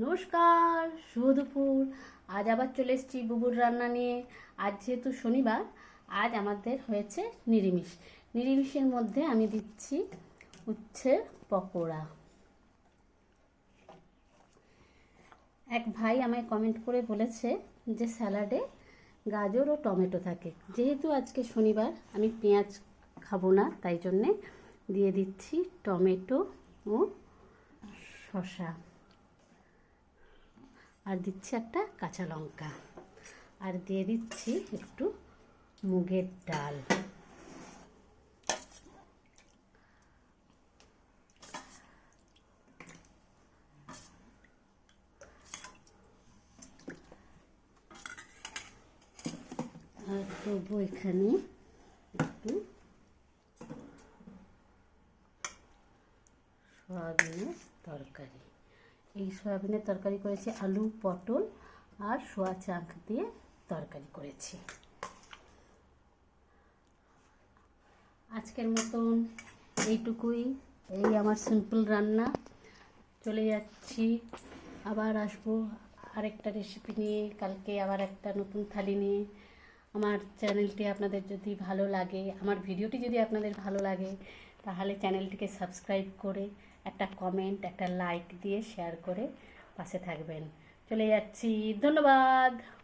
নমস্কার, শুভ দুপুর। আজ আবার চলে এসেছি বুবুর রান্না নিয়ে। আজ যেহেতু শনিবার, আজ আমাদের হয়েছে নিরামিষ। নিরামিষের মধ্যে আমি দিচ্ছি উচ্ছের পকোড়া। এক ভাই আমায় কমেন্ট করে বলেছে যে স্যালাডে গাজর ও টমেটো থাকে। যেহেতু আজকে শনিবার, আমি পেঁয়াজ খাবো না, তাই জন্যে দিয়ে দিচ্ছি টমেটো ও শসা, আর দিচ্ছি একটা কাঁচা লঙ্কা, আর দিয়ে দিচ্ছি একটু মুগের ডাল। আর দেবো এখানে একটু সয়াবিনের তরকারি। এই সয়াবিনের তরকারি করেছি, আলু পটল আর সোয়া চাক দিয়ে তরকারি করেছি। আজকের মতন এইটুকুই। এই আমার সিম্পল রান্না। চলে যাচ্ছি, আবার আসবো আরেকটা রেসিপি নিয়ে, কালকে আবার একটা নতুন থালি নিয়ে। আমার চ্যানেলটি আপনাদের যদি ভালো লাগে, আমার ভিডিওটি যদি আপনাদের ভালো লাগে, তাহলে চ্যানেলটিকে সাবস্ক্রাইব করে একটা কমেন্ট, একটা লাইক দিয়ে শেয়ার করে পাশে থাকবেন। চলে যাচ্ছি, ধন্যবাদ।